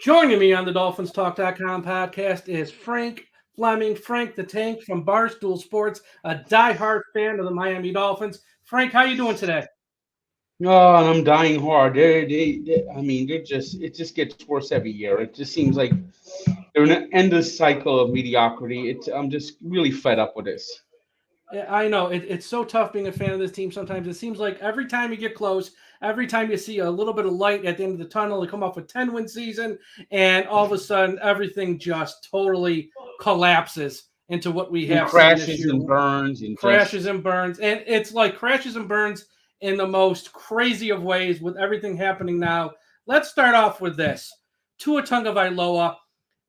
Joining me on the DolphinsTalk.com podcast is Frank Fleming, Frank the Tank from Barstool Sports, a diehard fan of the Miami Dolphins. Frank, how you doing today? Oh, and I'm dying hard. They're just, it just gets worse every year. It just seems like they're in an endless cycle of mediocrity. I'm just really fed up with this. Yeah, I know it's so tough being a fan of this team. Sometimes it seems like every time you get close, every time you see a little bit of light at the end of the tunnel, they come off a 10-win season, and all of a sudden everything just totally collapses into what we And have seen this crashes year. and burns and Crashes just, and burns, and it's like crashes and burns in the most crazy of ways with everything happening now. Let's start off with this. Tua Tagovailoa,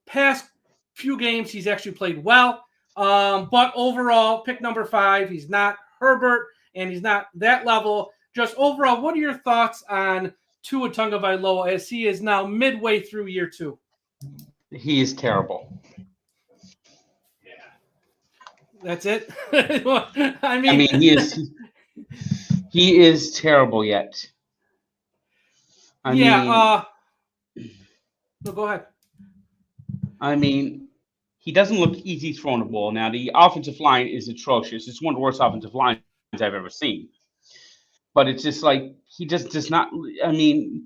past few games he's actually played well, but overall, pick number 5. He's not Herbert, and he's not that level. Just overall, what are your thoughts on Tua Tagovailoa as he is now midway through year 2? he is terrible. That's it. I I mean, mean, he is terrible yet. I yeah. mean, No, go ahead. I mean, he doesn't look easy throwing the ball. Now, the offensive line is atrocious. It's one of the worst offensive lines I've ever seen. But it's just like he just does not. I mean,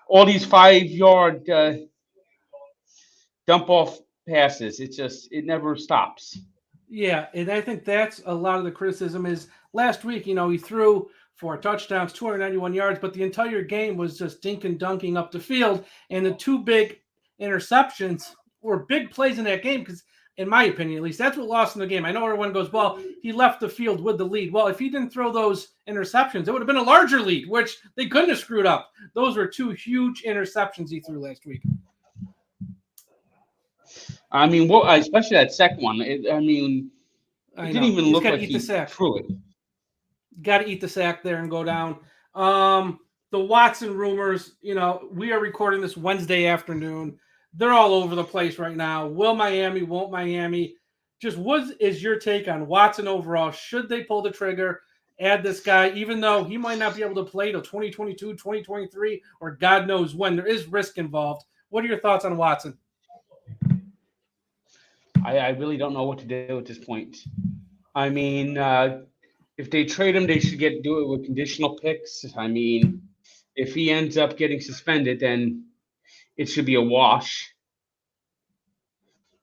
all these 5 yard dump off passes. It never stops. Yeah, and I think that's a lot of the criticism is last week, he threw 4 touchdowns, 291 yards, but the entire game was just dink and dunking up the field. And the 2 big interceptions were big plays in that game because, in my opinion, at least, that's what lost in the game. I know everyone goes, well, he left the field with the lead. Well, if he didn't throw those interceptions, it would have been a larger lead, which they couldn't have screwed up. Those were 2 huge interceptions he threw last week. I mean, especially that second one. It didn't even look like he threw it. Got to eat the sack there and go down. The Watson rumors, we are recording this Wednesday afternoon. They're all over the place right now. Will Miami, won't Miami? Just what is your take on Watson overall? Should they pull the trigger, add this guy, even though he might not be able to play till 2022, 2023, or God knows when? There is risk involved. What are your thoughts on Watson? I really don't know what to do at this point. I mean, if they trade him, they should do it with conditional picks. I mean, if he ends up getting suspended, then it should be a wash.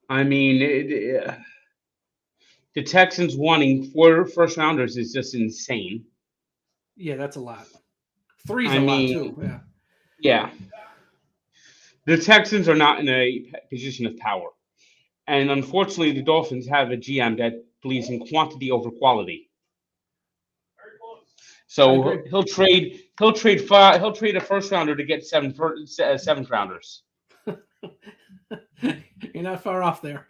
I mean, the Texans wanting 4 first rounders is just insane. Yeah, that's a lot. 3's a lot too. Yeah. Yeah. The Texans are not in a position of power. And unfortunately, the Dolphins have a GM that believes in quantity over quality. So he'll trade a first rounder to get 7th rounders. You're not far off there.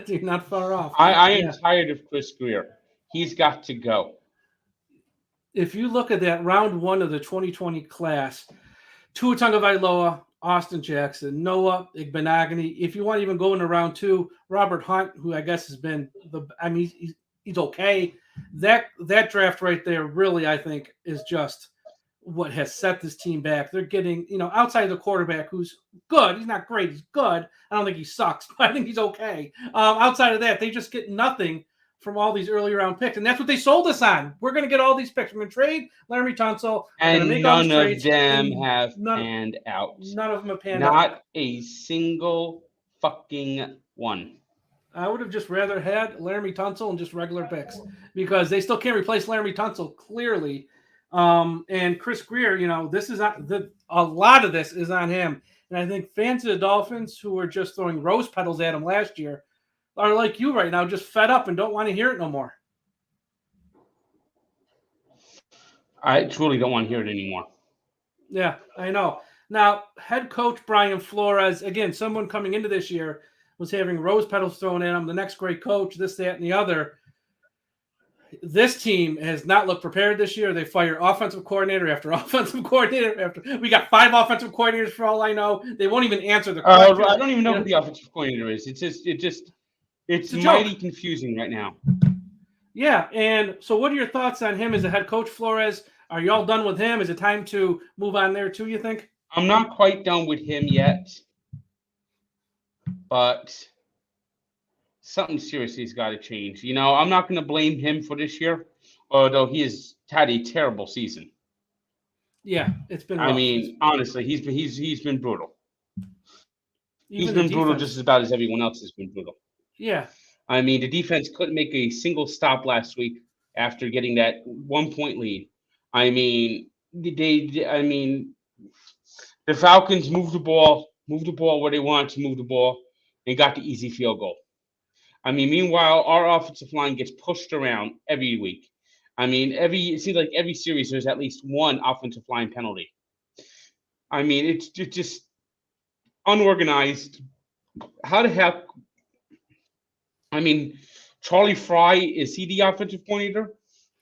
You're not far off. I am tired of Chris Grier. He's got to go. If you look at that round 1 of the 2020 class, Tua Tagovailoa, Austin Jackson, Noah Igbenogany. If you want to even go into round 2, Robert Hunt, who I guess has been he's okay. That draft right there really, I think, is just what has set this team back. They're getting, outside of the quarterback who's good. He's not great. He's good. I don't think he sucks, but I think he's okay. Outside of that, they just get nothing from all these early round picks. And that's what they sold us on. We're going to get all these picks. We're going to trade Laremy Tunsil. And none of them have panned out. None of them have panned out. Not a single fucking one. I would have just rather had Laremy Tunsil and just regular picks because they still can't replace Laremy Tunsil, clearly. And Chris Grier, this is a lot of this is on him. And I think fans of the Dolphins who were just throwing rose petals at him last year are like you right now, just fed up and don't want to hear it no more. I truly don't want to hear it anymore. Yeah, I know. Now, head coach Brian Flores, again, someone coming into this year was having rose petals thrown at him, the next great coach, this, that, and the other. This team has not looked prepared this year. They fire offensive coordinator after offensive coordinator after. We got 5 offensive coordinators for all I know. They won't even answer the question. I don't even know who the offensive coordinator is. It's mighty confusing right now. Yeah, and so what are your thoughts on him as a head coach, Flores? Are you all done with him? Is it time to move on there too, you think? I'm not quite done with him yet, but something seriously has got to change. I'm not going to blame him for this year, although he has had a terrible season. Yeah, it's been I rough. mean, honestly, he's been brutal. He's Even the been brutal defense. just as bad as everyone else has been brutal. Yeah. I mean, the defense couldn't make a single stop last week after getting that 1-point lead. I mean, the Falcons moved the ball where they wanted to move the ball, and got the easy field goal. I mean, meanwhile, our offensive line gets pushed around every week. I mean, it seems like every series there's at least one offensive line penalty. I mean, it's just unorganized. How the heck? I mean, Charlie Fry, is he the offensive coordinator?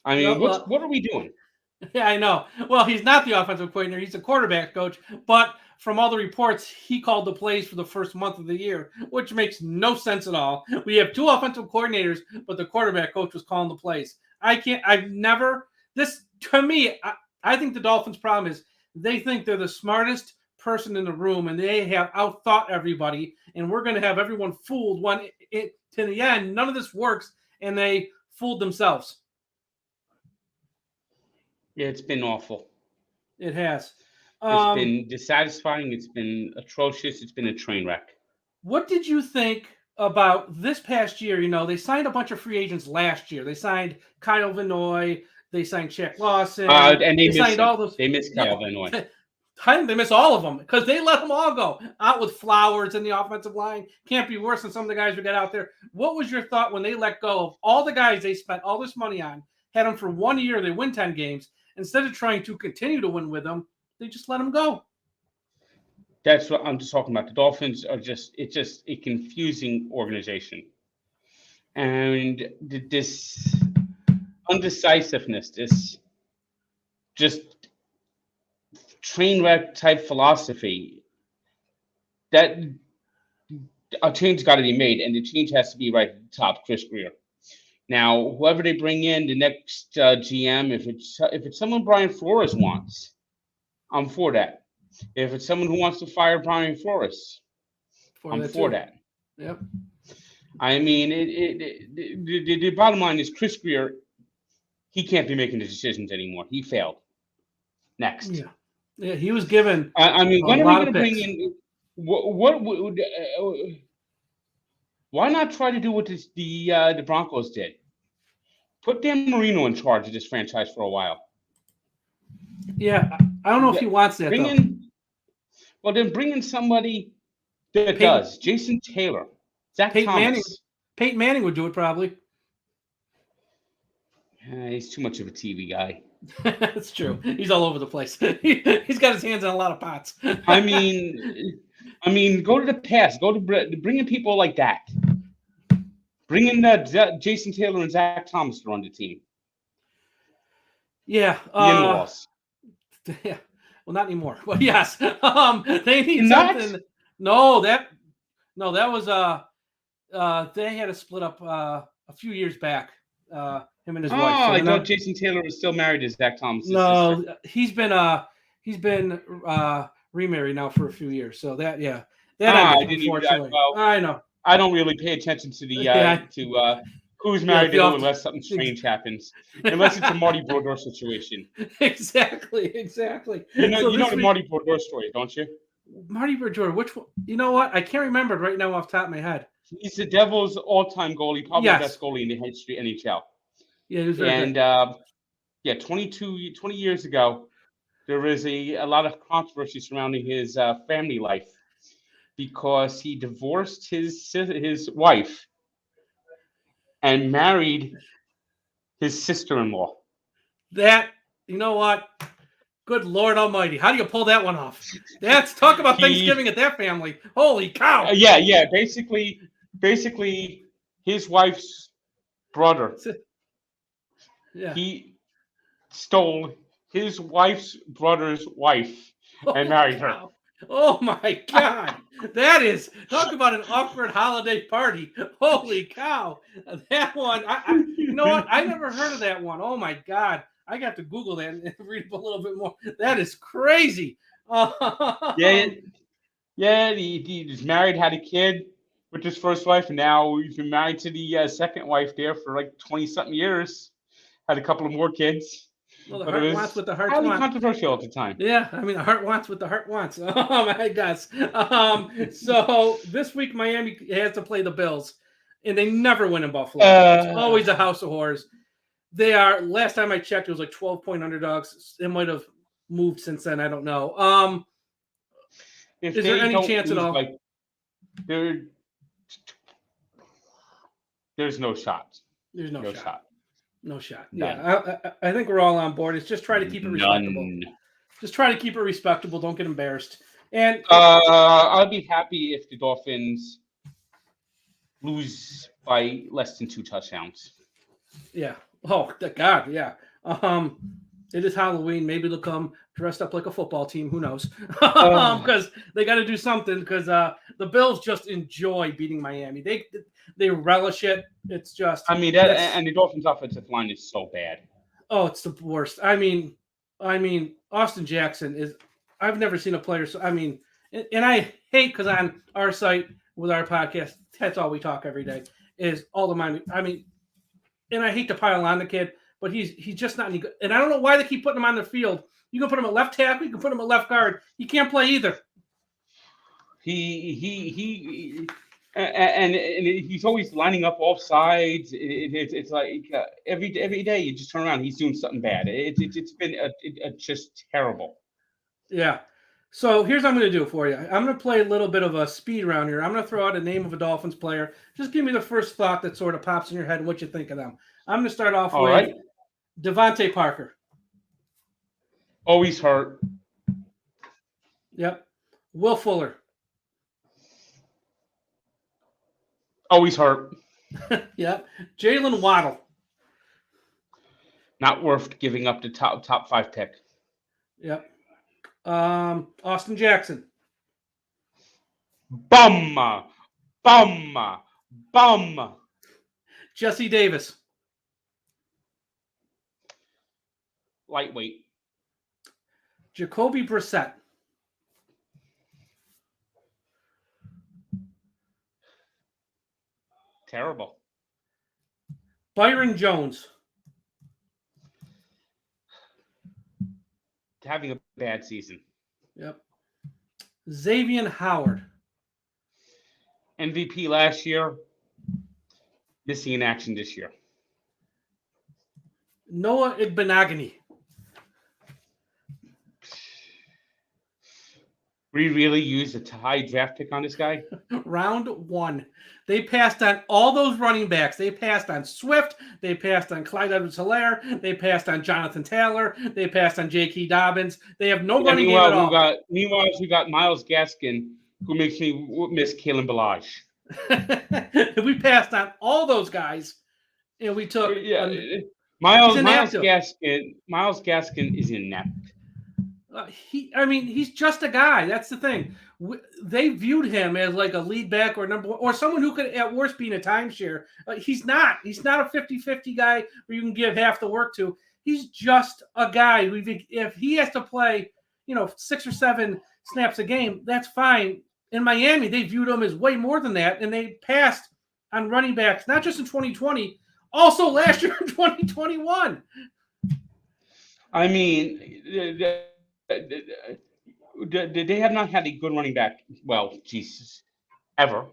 I mean, Well, what are we doing? yeah, I know. Well, he's not the offensive coordinator. He's a quarterback coach. But from all the reports, he called the plays for the first month of the year, which makes no sense at all. We have two offensive coordinators, but the quarterback coach was calling the plays. To me, I think the Dolphins' problem is they think they're the smartest person in the room and they have outthought everybody, and we're going to have everyone fooled to the end. None of this works, and they fooled themselves. Yeah, it's been awful. It has. It's been dissatisfying. It's been atrocious. It's been a train wreck. What did you think about this past year? They signed a bunch of free agents last year. They signed Kyle Vanoy. They signed Shaq Lawson. And they signed all those. They missed Kyle Vanoy. I think they miss all of them because they let them all go out with Flowers in the offensive line. Can't be worse than some of the guys we got out there. What was your thought when they let go of all the guys they spent all this money on, had them for 1 year, they win 10 games. Instead of trying to continue to win with them, they just let them go. That's what I'm just talking about. The Dolphins are just a confusing organization. And this undecisiveness, this just train wreck type philosophy, that a change got to be made, and the change has to be right at the top, Chris Grier. Now, whoever they bring in, the next GM, if it's someone Brian Flores wants, I'm for that. If it's someone who wants to fire Brian Flores, I'm for that. Yep. I mean, the bottom line is Chris Grier, he can't be making the decisions anymore. He failed. Next. Yeah, he was given. I mean, when are we going to bring in? Why not try to do what the Broncos did? Put Dan Marino in charge of this franchise for a while. Yeah, I don't know if he wants that. Then bring in somebody that does. Jason Taylor, Zach Thomas. Peyton Manning would do it probably. He's too much of a TV guy. That's true. He's all over the place. He's got his hands in a lot of pots. I mean, go to the past. Bring in people like that. Bring in Jason Taylor and Zach Thomas to run the team. Yeah. The in-laws. Yeah. Well, not anymore. But yes, they need something. No, that was they had a split up a few years back. Him and his wife. So I thought Jason Taylor was still married to Zach Thomas. No, sister. he's been remarried now for a few years. So that unfortunately. I know. I don't really pay attention to the who's married to who unless something strange happens. Unless it's a Marty Brodeur situation. Exactly. You know the Marty Brodeur story, don't you? Marty Brodeur, which one? You know what? I can't remember right now off the top of my head. He's the Devils' all-time goalie, probably the best goalie in the history of NHL. Yeah, he was very good. 20 years ago, there was a lot of controversy surrounding his family life because he divorced his wife and married his sister-in-law. That, you know what? Good Lord Almighty. How do you pull that one off? Talk about Thanksgiving at that family. Holy cow. Yeah. Basically, his wife's brother. Yeah. He stole his wife's brother's wife and married her. Oh my God. That is, talk about an awkward holiday party. Holy cow. That one, you know what? I never heard of that one. Oh my God. I got to Google that and read a little bit more. That is crazy. Yeah, yeah. He was married, had a kid with his first wife, and now he's been married to the second wife there for like 20-something years. Had a couple of more kids, Well, the but it heart wants was what the hearts highly want. controversial at the time. Yeah, I mean, the heart wants what the heart wants. I guess. So this week, Miami has to play the Bills, and they never win in Buffalo. It's Uh, always a house of horrors. They are. Last time I checked, it was like 12-point underdogs. It might have moved since then. I don't know. if Is there they any don't chance at lose, all? like there, there's no shot. There's no No shot. shot. No shot. None. Yeah, I think we're all on board. It's just try to keep it respectable. None. Just try to keep it respectable. Don't get embarrassed. And I'd be happy if the Dolphins lose by less than 2 touchdowns. yeah. Oh God, yeah. It is Halloween. Maybe they'll come dressed up like a football team. Who knows? Because they got to do something. Because the Bills just enjoy beating Miami. They relish it. It's just. I mean, and the Dolphins' offensive line is so bad. Oh, it's the worst. I mean, Austin Jackson is. I've never seen a player. So I mean, and I hate because on our site with our podcast, that's all we talk every day is all the Miami. I mean, and I hate to pile on the kid, but he's just not any good. And I don't know why they keep putting him on the field. You can put him at left tackle. You can put him at left guard. He can't play either. And he's always lining up off sides. It's like every day you just turn around, he's doing something bad. It's been just terrible. Yeah. So here's what I'm going to do for you. I'm going to play a little bit of a speed round here. I'm going to throw out a name of a Dolphins player. Just give me the first thought that sort of pops in your head and what you think of them. I'm going to start off All with right. Devontae Parker. Always hurt. Yep. Will Fuller. Always hurt. Yep. Jalen Waddle. Not worth giving up the top 5 pick. Yep. Austin Jackson. Bum. Jesse Davis. Lightweight. Jacoby Brissett. Terrible. Byron Jones. Having a bad season. Yep. Xavier Howard. MVP last year. Missing in action this year. Noah Igbenogany. We really used a high draft pick on this guy? Round 1. They passed on all those running backs. They passed on Swift. They passed on Clyde Edwards-Helaire. They passed on Jonathan Taylor. They passed on J.K. Dobbins. They have no running game at all. Meanwhile, we got Myles Gaskin, who makes me miss Kalen Ballage. We passed on all those guys, and we took. Miles Gaskin is inept. He's just a guy. That's the thing. They viewed him as like a lead back or number one, or someone who could at worst be in a timeshare. He's not. He's not a 50-50 guy where you can give half the work to. He's just a guy. If he has to play, 6 or 7 snaps a game, that's fine. In Miami, they viewed him as way more than that, and they passed on running backs, not just in 2020, also last year in 2021. I mean, they have not had a good running back. Well, Jesus, ever.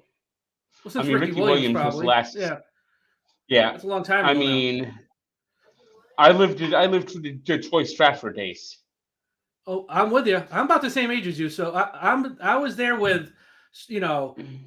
Well, since Ricky Williams was the last. Yeah, it's a long time ago. I mean, now. I lived through the Detroit Stratford days. Oh, I'm with you. I'm about the same age as you, so I was there with,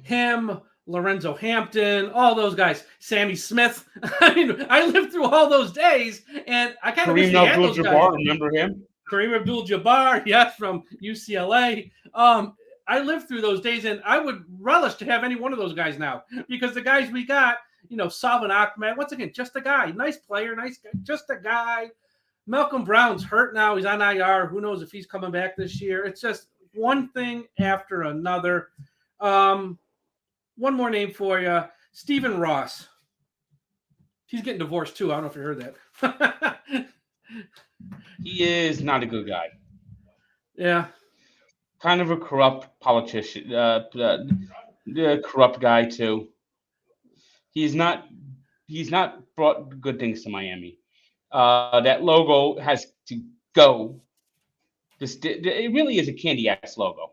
him, Lorenzo Hampton, all those guys, Sammy Smith. I mean, I lived through all those days, and I kind of wish they had those guys. Remember him? Kareem Abdul-Jabbar, yes, from UCLA. I lived through those days, and I would relish to have any one of those guys now because the guys we got, Salvin Ahmed, once again, just a guy, nice player, nice guy, just a guy. Malcolm Brown's hurt now. He's on IR. Who knows if he's coming back this year? It's just one thing after another. One more name for you, Stephen Ross. He's getting divorced too. I don't know if you heard that. He is not a good guy. Yeah. kind of a corrupt politician, the corrupt guy too. He's not brought good things to Miami. That logo has to go. It really is a candy ass logo.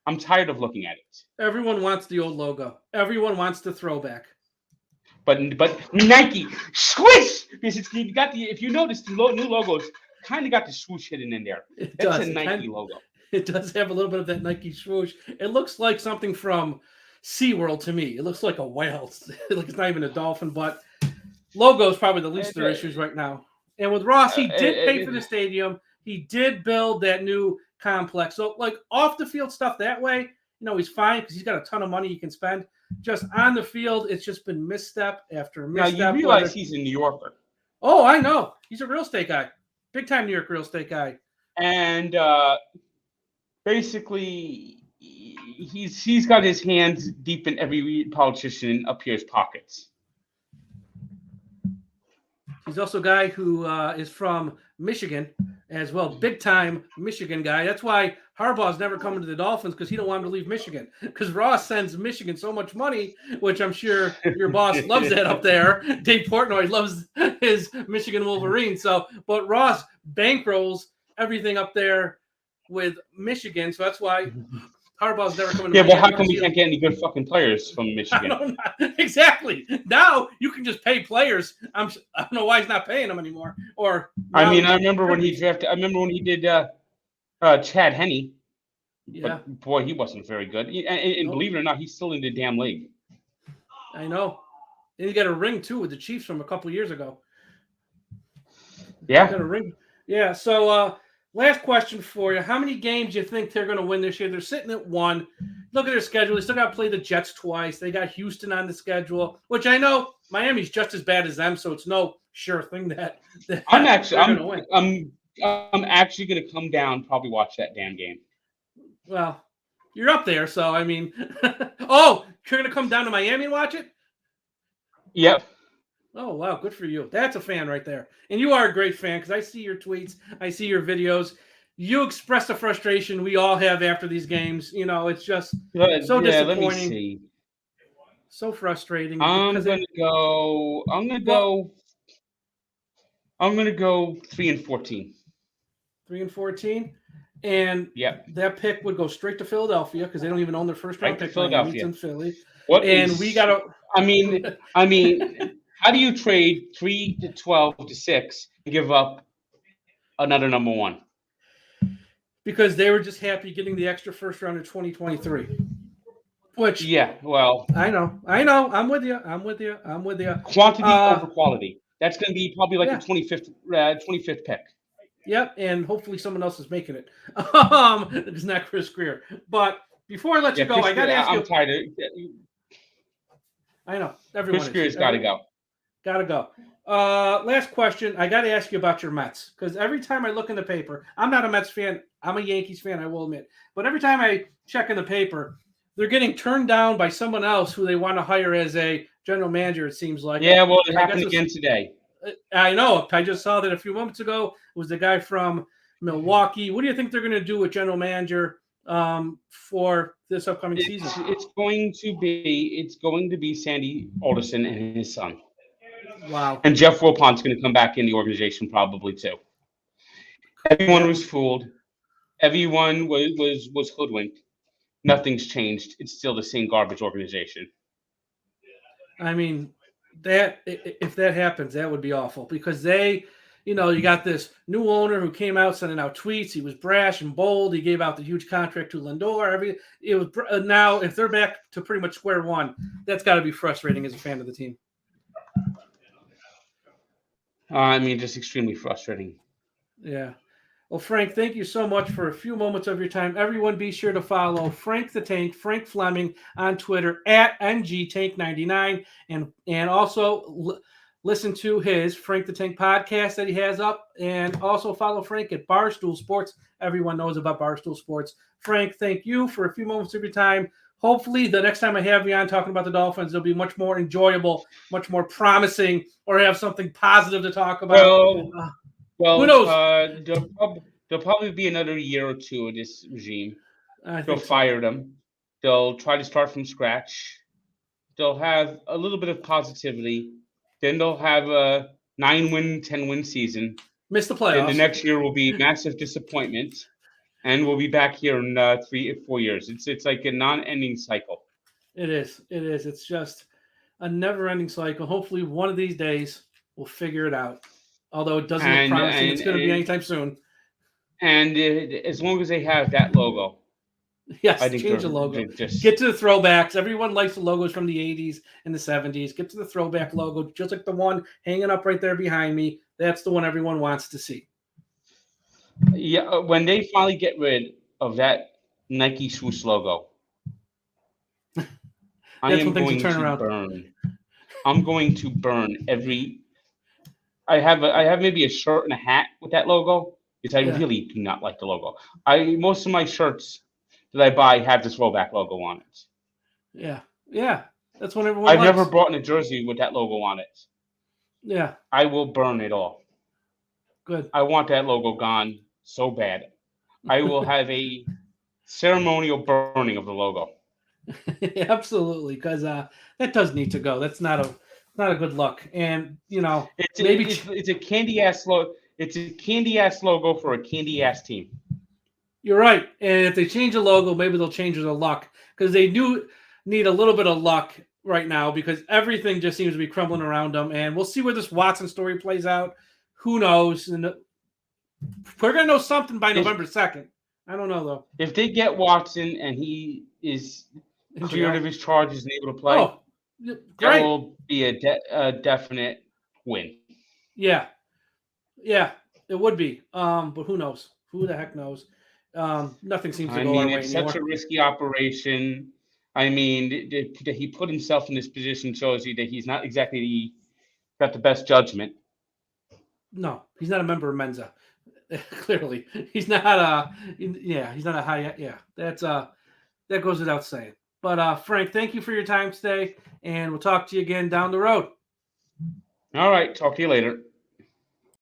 I'm tired of looking at it. Everyone wants the old logo. Everyone wants the throwback. But Nike swoosh, because you got the, if you notice, the new logos kind of got the swoosh hidden in there. That's a Nike logo. It does have a little bit of that Nike swoosh. It looks like something from SeaWorld to me. It looks like a whale. It's not even a dolphin, but logo is probably the least of their issues right now. And with Ross, he did pay for the stadium. He did build that new complex. So, like, off the field stuff that way, he's fine because he's got a ton of money he can spend. Just on the field, it's just been misstep after misstep. Now, you realize he's a New Yorker. Oh, I know. He's a real estate guy. Big-time New York real estate guy. And basically, he's got his hands deep in every politician up here's pockets. He's also a guy who is from Michigan as well. Big-time Michigan guy. That's why Harbaugh's never coming to the Dolphins, because he don't want him to leave Michigan. Because Ross sends Michigan so much money, which I'm sure your boss loves that up there. Dave Portnoy loves his Michigan Wolverines. But Ross bankrolls everything up there with Michigan, so that's why Harbaugh's never coming to Miami. Yeah, but how come we can't get any good fucking players from Michigan? I don't know. Exactly. Now you can just pay players. I don't know why he's not paying them anymore. I remember when he drafted. I remember when he did Chad Henne. Yeah. But boy, he wasn't very good. And believe it or not, he's still in the damn league. I know. And he got a ring too with the Chiefs from a couple of years ago. Yeah. He got a ring. Yeah. So last question for you. How many games do you think they're going to win this year? They're sitting at 1. Look at their schedule. They still got to play the Jets twice. They got Houston on the schedule, which I know Miami's just as bad as them, so it's no sure thing that I'm going to win. I'm actually going to come down, probably watch that damn game. Well, you're up there, so I mean, oh, you're going to come down to Miami and watch it? Yep. Oh, wow. Good for you. That's a fan right there. And you are a great fan because I see your tweets. I see your videos. You express the frustration we all have after these games. It's just so disappointing. Let me see. So frustrating. I'm going to go 3-14. 3-14? And that pick would go straight to Philadelphia because they don't even own their first round pick. Philadelphia in Philly. We got to. I mean, how do you trade 3 to 12 to 6 and give up another number 1? Because they were just happy getting the extra first round in 2023. Which well, I know. I'm with you. Quantity over quality. That's going to be probably like the 25th pick. Yep, and hopefully someone else is making it. It's not Chris Grier. But before I let you go, I got to ask you. I'm tired of. I know. Everyone. Chris Grier's got to go. Got to go. Last question. I got to ask you about your Mets, because every time I look in the paper, I'm not a Mets fan. I'm a Yankees fan, I will admit. But every time I check in the paper, they're getting turned down by someone else who they want to hire as a general manager, it seems like. Yeah, well, it happened again today. I know. I just saw that a few moments ago. It was the guy from Milwaukee. What do you think they're going to do with general manager for this upcoming season? It's going to be Sandy Alderson and his son. Wow. And Jeff Wilpon's going to come back in the organization probably too. Everyone was fooled. Everyone was hoodwinked. Nothing's changed. It's still the same garbage organization. I mean, if that happens, that would be awful, because they, you got this new owner who came out sending out tweets. He was brash and bold. He gave out the huge contract to Lindor. Now if they're back to pretty much square one, that's got to be frustrating as a fan of the team. Just extremely frustrating. Yeah. Well, Frank, thank you so much for a few moments of your time. Everyone, be sure to follow Frank the Tank, Frank Fleming on Twitter at NGTank99, and also listen to his Frank the Tank podcast that he has up, and also follow Frank at Barstool Sports. Everyone knows about Barstool Sports. Frank, thank you for a few moments of your time. Hopefully, the next time I have you on talking about the Dolphins, it'll be much more enjoyable, much more promising, or have something positive to talk about. Well, who knows? There'll probably be another year or two of this regime. I They'll think so. fire them. They'll try to start from scratch. They'll have a little bit of positivity. Then they'll have a 9-win, 10-win season. Miss the Then the playoffs. next year will be massive disappointment, and we'll be back here in 3 or 4 years. It's like a non-ending cycle. It is. It is. It's just a never-ending cycle. Hopefully, one of these days we'll figure it out. Although it doesn't look promising, it's going to be anytime soon. And as long as they have that logo, Yes, I think change the logo. they're just Get to the throwbacks. Everyone likes the logos from the 80s and the 70s. Get to the throwback logo, just like the one hanging up right there behind me. That's the one everyone wants to see. Yeah, when they finally get rid of that Nike swoosh logo, I am going to burn. I'm going to burn every. I have maybe a shirt and a hat with that logo because I really do not like the logo. Most of my shirts that I buy have the throwback logo on it. Yeah, that's what everyone. I've never bought a jersey with that logo on it. Yeah, I will burn it all. Good. I want that logo gone so bad. I will have a ceremonial burning of the logo. Absolutely, because that does need to go. That's not a good look. And it's a candy ass logo. It's a candy ass logo for a candy ass team. You're right. And if they change the logo, maybe they'll change the luck because they do need a little bit of luck right now because everything just seems to be crumbling around them. And we'll see where this Watson story plays out. Who knows? And we're gonna know something by November 2nd. I don't know though. If they get Watson and he is cleared of his charges and able to play, that will be a definite win. Yeah, it would be. But who knows? Who the heck knows? Nothing seems to go our way it's anymore. such a risky operation. I mean, that he put himself in this position shows you that he's not exactly got the best judgment. No, he's not a member of Mensa. Clearly, he's not. He's not a high. Yeah, that goes without saying. But Frank, thank you for your time today, and we'll talk to you again down the road. All right, talk to you later.